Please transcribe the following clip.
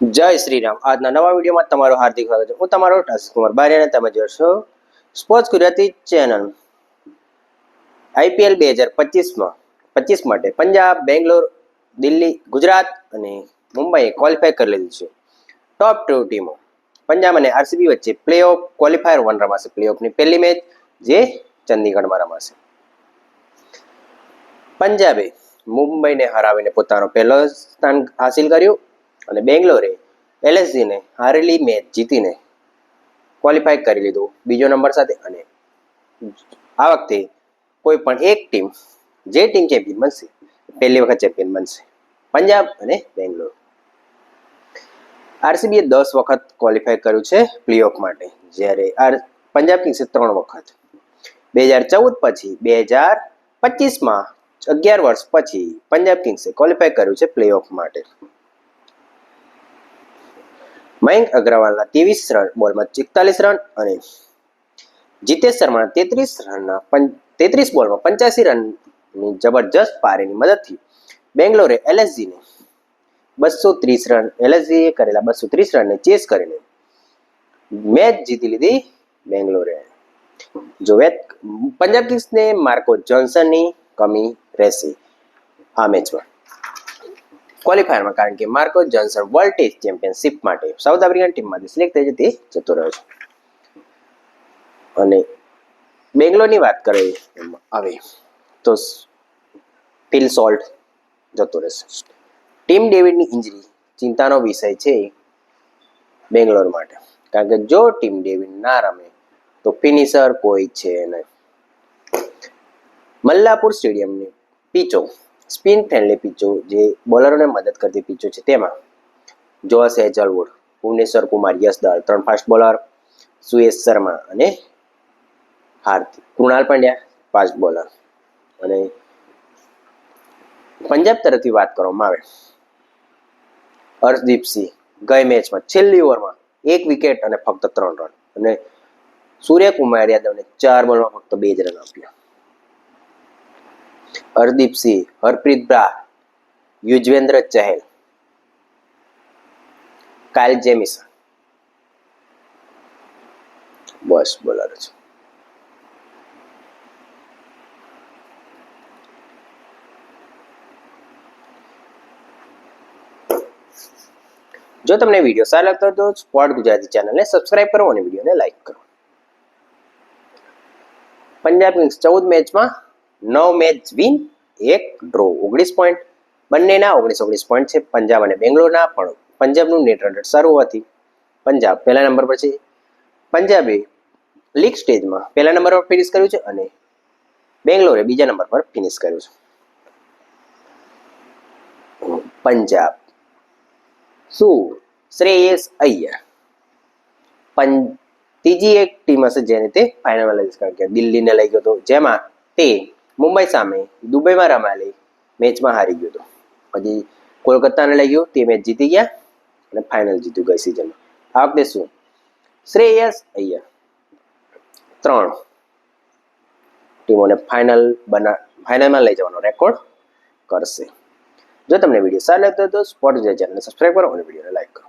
જય શ્રી રામ. આજના નવા વિડીયોમાં તમારું હાર્દિક સ્વાગત છે. હું તમારો ટાસ્ક કુમાર બારિયા, તમે જોશો સ્પોર્ટ્સ ગુજરાતી ચેનલ. IPL 2025 માટે પંજાબ, બેંગ્લોર, દિલ્હી, ગુજરાત અને મુંબઈએ ક્વોલિફાય કરી લીધું છે. ટોપ 2 ટીમો પંજાબ અને RCB વચ્ચે પ્લે ઓફ ક્વોલિફાયર 1 રમાશે. પ્લે ઓફની પહેલી મેચ જે ચંદીગઢમાં રમાશે. પંજાબે મુંબઈને હરાવીને પોતાનો પહેલો સ્થાન હાસિલ કર્યું અને બેંગ્લોરે LSGને હારેલી મેચ જીતીને ક્વોલિફાય કરી લીધું બીજો નંબર સાથે. અને આ વખતે કોઈ પણ એક ટીમ જે ટીમ ચેમ્પિયન બનશે પહેલી વખત ચેમ્પિયન બનશે. પંજાબ અને બેંગ્લોર. RCB એ 10 વખત ક્વોલિફાય કર્યું છે પ્લે ઓફ માટે, જ્યારે પંજાબ કિંગ્સે 3 વખત. 2014 પછી 2025માં 11 વર્ષ પછી પંજાબ કિંગ્સે ક્વોલિફાય કર્યું છે પ્લે ઓફ માટે. મયંક અગ્રવાલના 23 બોલમાં 41 રન અને જીતેશ શર્માના 33 બોલમાં 85 રનની જબરજસ્ત પારીની મદદથી બેંગ્લોરે LSGને 230 રન LSGએ કરેલા 230 રનને ચેસ કરીને મેચ જીતી લીધી બેંગ્લોરે. જો પંજાબ કિંગ્સને માર્કો જોન્સનની કમી રહેશે આ મેચમાં ક્વોલિફાયરમાં, કારણ કે Marco Jansen world test championship માટે સાઉથ આફ્રિકન ટીમમાંથી સિલેક્ટ થઈ તે જતો રહ્યો છે. અને બેંગ્લોરની વાત કરીએ હવે તો ફિલ સોલ્ટ જતો રહેશે. ટીમ ડેવિડની ઇન્જરી ચિંતાનો વિષય છે બેંગ્લોર માટે, કારણ કે જો ટીમ ડેવિડ ના રમે તો ફિનિશર કોઈ છે નહીં. મલ્લાપુર સ્ટેડિયમની પીચો સ્પિન ફ્રેન્ડલી પીચો જે બોલરોને મદદ કરતી પીચો છે, તેમાં જોશ Hazlewood, Bhubaneswar Kumar યશદાલ 3 fast bowler, સુયેશ Sharma અને હાર્દિક, કૃણાલ પંડ્યા 5 બોલર. અને પંજાબ તરફથી વાત કરવામાં આવે, હર્ષદીપસિંહ ગઈ મેચમાં છેલ્લી ઓવરમાં 1 વિકેટ અને ફક્ત 3 રન, અને સૂર્યકુમાર યાદવને 4 બોલમાં ફક્ત 2 જ રન આપ્યા. હરદીપસિંહ, હરપ્રીત બ્રાર, યુજવેન્દ્ર ચહેલ, કાયલ જેમિસન બસ બોલર છે. જો તમને વિડીયો સારો લાગતો હોય તો સ્પોર્ટ ગુજરાતી ચેનલને સબસ્ક્રાઇબ કરો અને વિડીયોને લાઈક કરો. પંજાબ કિંગ્સ 14 મેચમાં 9 મેચ વિન, 1 ડ્રો, 19 પોઈન્ટ. બંનેના 19 પોઈન્ટ છે. પંજાબ અને બેંગ્લોરના પણ પંજાબનું નેટ રન રેટ સારું હોવાથી પંજાબ પહેલા નંબર પર છે. પંજાબે લીગ સ્ટેજમાં પહેલા નંબર પર ફિનિશ કર્યું છે અને બેંગ્લોરે બીજા નંબર પર ફિનિશ કર્યું છે. પંજાબ શું શ્રેયસ અય્યર ત્રીજી એક ટીમ હશે જેને તે ફાઇનલમાં લઈ જશે, કારણ કે દિલ્હીને લઈ ગયો હતો, જેમાં તે મુંબઈ સામે દુબઈમાં રમાયેલી મેચમાં હારી ગયો હતો. પછી કોલકાતાને લઈ ગયો, તે મેચ જીતી ગયા અને ફાઇનલ જીત્યું ગઈ સિઝનમાં. આ વખતે શું શ્રેયસ અય્યર 3 ટીમોને ફાઇનલમાં લઈ જવાનો રેકોર્ડ કરશે. જો તમને વિડીયો સારો લાગતો હોય તો સ્પોર્ટ ચેનલને સબસ્ક્રાઇબ કરો અને વિડીયોને લાઈક કરો.